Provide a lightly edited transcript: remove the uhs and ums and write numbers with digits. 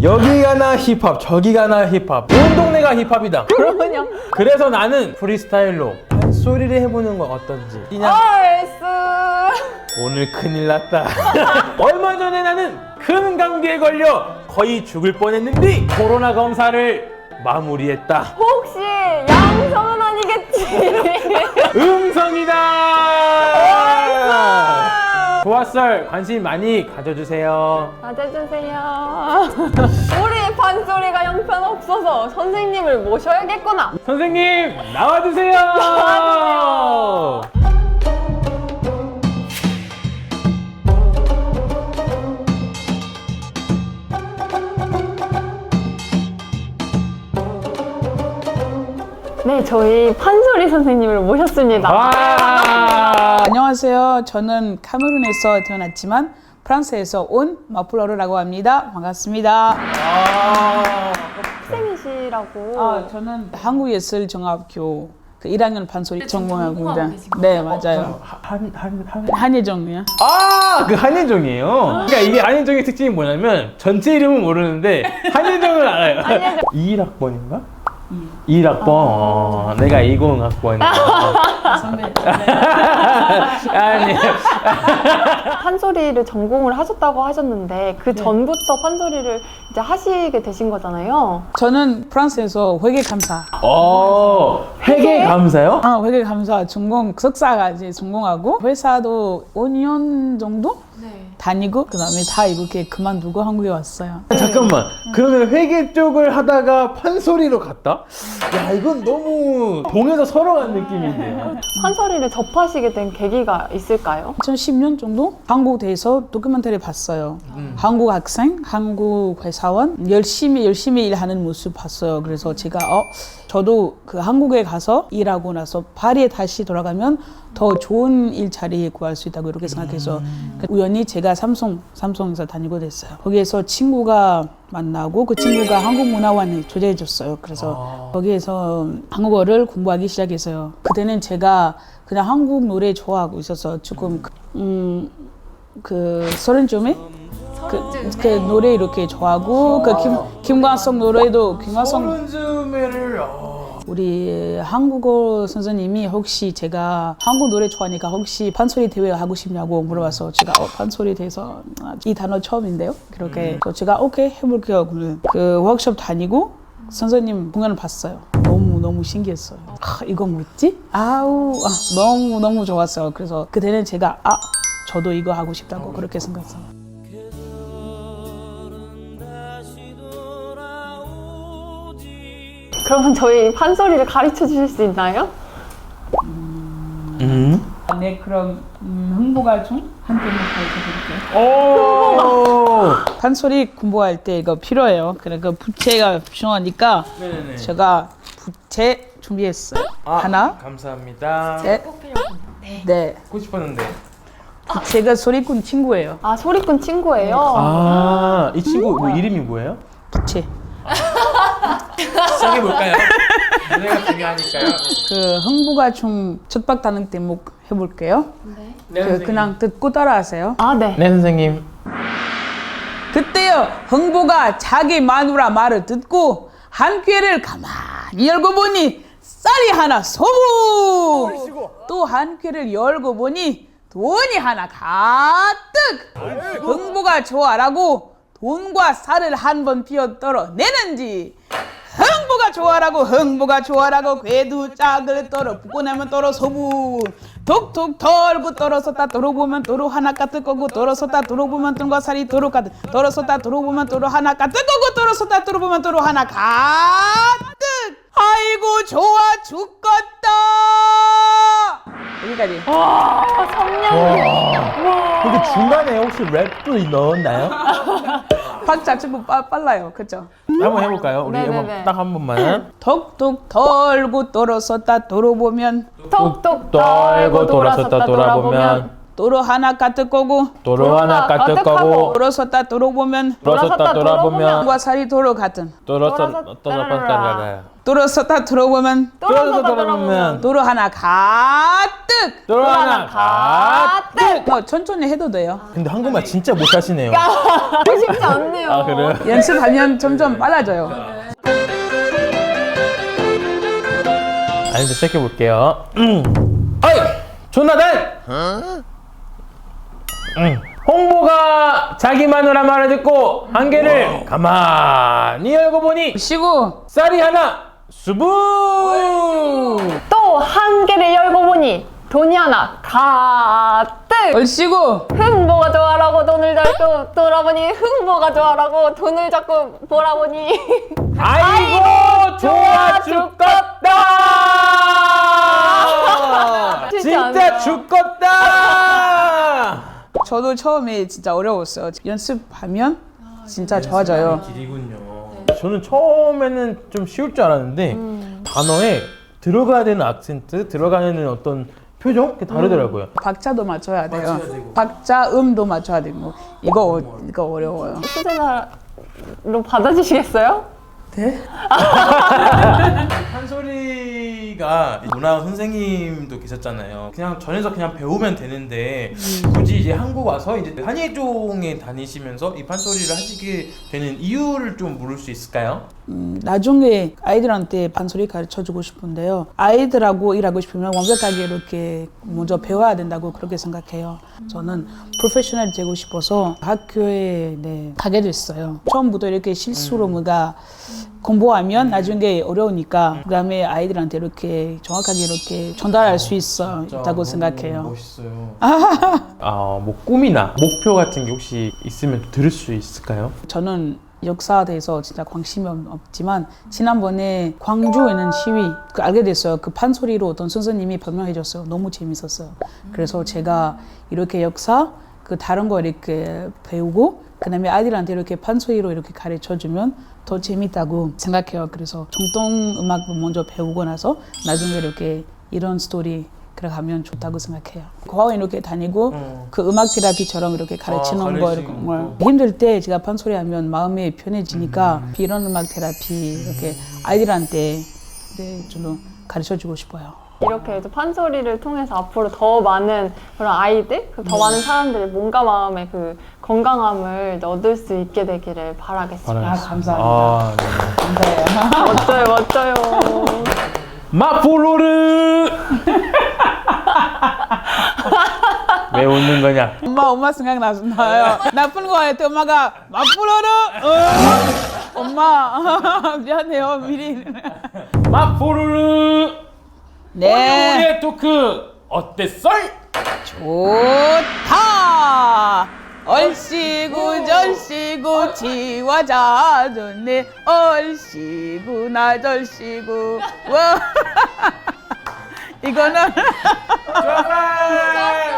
여기 가나 힙합, 저기 가나 힙합, 온 동네가 힙합이다. 그러면요? 그래서 나는 프리스타일로 소리를 해보는 건 어떤지. 그냥 알스. 오늘 큰일 났다. 얼마 전에 나는 큰 감기에 걸려 거의 죽을 뻔했는데 코로나 검사를 마무리했다. 혹시 양성은 아니겠지? 음성이다. 좋았을 관심 많이 가져주세요. 맞아주세요. 우리 판소리가 형편없어서 선생님을 모셔야겠구나. 선생님 나와주세요. 네, 저희 판소리 선생님을 모셨습니다. 와. 안녕하세요. 저는 카메룬에서 태어났지만 프랑스에서 온 마플로르라고 합니다. 반갑습니다. 학생이시라고. 저는 한국예술종합학교 그 1학년 판소리 전공하고 있습니다. 네, 맞아요. 한예종이요. 그 한예종이에요. 그러니까 이게 한예종의 특징이 뭐냐면 전체 이름은 모르는데 한예종을 알아요. 21학번인가? 21학번. 내가 20학번이야. 선배. 아니. 판소리를 전공을 하셨다고 하셨는데 그 전부터 판소리를 이제 하시게 되신 거잖아요. 저는 프랑스에서 회계감사. 회계 감사요? 회계감사 전공 석사가 이제 전공하고 회사도 5년 정도 다니고 그다음에 다 이렇게 그만두고 한국에 왔어요. 잠깐만. 그러면 회계 쪽을 하다가 판소리로 갔다? 야, 이건 너무 동에서 서로 간 느낌인데요. 판소리를 접하시게 된 계기가 있을까요? 2010년 정도 한국에서 다큐멘터리 봤어요. 한국 학생, 한국 회사원 열심히 일하는 모습 봤어요. 그래서 제가 저도 그 한국에 가서 일하고 나서 파리에 다시 돌아가면 더 좋은 일자리 구할 수 있다고 이렇게 생각해서 우연히 제가 삼성에서 다니고 됐어요. 거기에서 친구가 만나고 그 친구가 한국문화원에 초대해줬어요. 그래서 거기에서 한국어를 공부하기 시작했어요. 그때는 제가 그냥 한국 노래 좋아하고 있어서 조금 그 서른쯤에 그 노래 이렇게 좋아하고 그 김광석 노래도 김광석 서른쯤에를 우리 한국어 선생님이 혹시 제가 한국 노래 좋아하니까 혹시 판소리 대회 하고 싶냐고 물어봐서 제가 판소리 대해서 이 단어 처음인데요. 그렇게 그래서 제가 오케이 해볼게요. 그 워크숍 다니고 선생님 공연을 봤어요. 너무 신기했어요. 이거 뭐지? 너무 좋았어요. 그래서 그때는 제가 저도 이거 하고 싶다고 그렇게 생각했어요. 그러면 저희 판소리를 가르쳐 주실 수 있나요? 네, 그럼 흥보가 좀 한 개만 가르쳐 드릴게요. 판소리 공부할 때 이거 필요해요. 그러니까 부채가 필요하니까 네네네. 제가 부채 준비했어요. 하나, 감사합니다. 셋, 네. 하고 싶었는데. 부채가 소리꾼 친구예요. 소리꾼 친구예요? 이 친구 뭐 이름이 뭐예요? 부채. 시작해 볼까요? 노래가 중요하니까요. 그 흥부가 좀 첫박 다는 대목 해볼게요. 네. 그냥 듣고 따라하세요. 네. 네 선생님. 그때요 흥부가 자기 마누라 말을 듣고 한 꾀를 가만히 열고 보니 쌀이 하나 소부 또 한 꾀를 열고 보니 돈이 하나 가득 흥부가 좋아라고 돈과 쌀을 한 번 비어 떨어내는지 흥부가 좋아라고 궤두 짝을 떨어 붙고 나면 떨어 소부 톡톡 털고 떨어섰다 떨어보면 도로 하나 까뜰 거고 떨어섰다 떨어보면 돈과 쌀이 도로 가득 떨어섰다 떨어보면 도로 하나 까뜰 거고 떨어섰다 떨어보면 도로 하나 가득 아이고 좋아 죽겠다 여기까지. 근데 중간에 혹시 랩도 넣었나요? 박자 좀 빨라요, 그렇죠? 한번 해볼까요? 우리 네네네. 한번 딱 한 번만. 톡톡 털고 떨어섰다 돌아보면 톡톡 떨고 돌아섰다 돌아보면 도로 하나 가득 거고 도로 하나 까뜩하고 돌아섰다 돌아보면 돌아섰다 돌아보면 과 살이 도로 같은 돌아섰다 돌아보면 돌아보면 도로 하나 가득 도로 하나 가득. 뭐 천천히 해도 돼요. 근데 한국말 진짜 못하시네요. 쉽지 않네요. 아 그래요? 연습하면 점점 빨라져요. 아니 이제 시작해 볼게요. 어이 조나단. 홍보가 자기 마누라 말을 듣고 안개를 가만히 열고 보니 쉬고 쌀이 하나 수분. 또 한 개를 열고 보니 돈이 하나 가득. 얼씨구 흥보가 좋아라고 돈을 잡고 돌아보니 흥보가 좋아라고 돈을 잡고 보라보니 아이고 좋아 죽겠다. 진짜 않아요. 죽겠다. 저도 처음에 진짜 어려웠어요. 연습하면 진짜 좋아져요. 길이군요. 저는 처음에는 좀 쉬울 줄 알았는데 단어에 들어가야 되는 악센트, 들어가는 어떤 표정 그게 다르더라고요. 박자도 맞춰야 돼요. 맞춰야 되고. 박자 음도 맞춰야 되고 이거 어려워요. 수제자로 받아주시겠어요? 네? 판소리가 문화 선생님도 계셨잖아요. 그냥 전에서 그냥 배우면 되는데 굳이 이제 한국 와서 이제 한예종에 다니시면서 이 판소리를 하시게 되는 이유를 좀 물을 수 있을까요? 나중에 아이들한테 판소리 가르쳐주고 싶은데요. 아이들하고 일하고 싶으면 완벽하게 이렇게 먼저 배워야 된다고 그렇게 생각해요. 저는 프로페셔널 되고 싶어서 학교에 가게 됐어요. 처음부터 이렇게 실수로 뭔가 공부하면 나중에 어려우니까 그다음에 아이들한테 이렇게 정확하게 이렇게 전달할 수 있다고 생각해요. 멋있어요. 뭐 꿈이나 목표 같은 게 혹시 있으면 들을 수 있을까요? 저는 역사에 대해서 진짜 관심이 없지만 지난번에 광주에 있는 시위 알게 됐어요. 그 판소리로 어떤 선생님이 변명해 줬어요. 너무 재밌었어요. 그래서 제가 이렇게 역사 다른 거 이렇게 배우고 그다음에 아이들한테 이렇게 판소리로 이렇게 가르쳐 주면 더 재밌다고 생각해요. 그래서 정통 음악 먼저 배우고 나서 나중에 이렇게 이런 스토리 그래 가면 좋다고 생각해요. 과거 이렇게 다니고 그 음악 테라피처럼 이렇게 가르치는 거 이렇게 힘들 때 제가 판소리 하면 마음이 편해지니까 이런 음악 테라피 이렇게 아이들한테 좀 가르쳐 주고 싶어요. 이렇게 이제 판소리를 통해서 앞으로 더 많은 그런 아이들, 더 많은 사람들의 몸과 마음의 그 건강함을 얻을 수 있게 되기를 바라겠습니다. 감사합니다. 네. 감사해요. 멋져요. 마포로르. 왜 웃는 거냐? 엄마 생각나요. 나쁜 거 할 때 엄마가 마풀어라. 엄마 미안해요 미리. 마포로르. 네. 우리의 토크 어땠어? 좋다. 얼씨구 절씨구 지화자 좋네. 얼씨구나 절씨구. 와. 이거는 좋았어.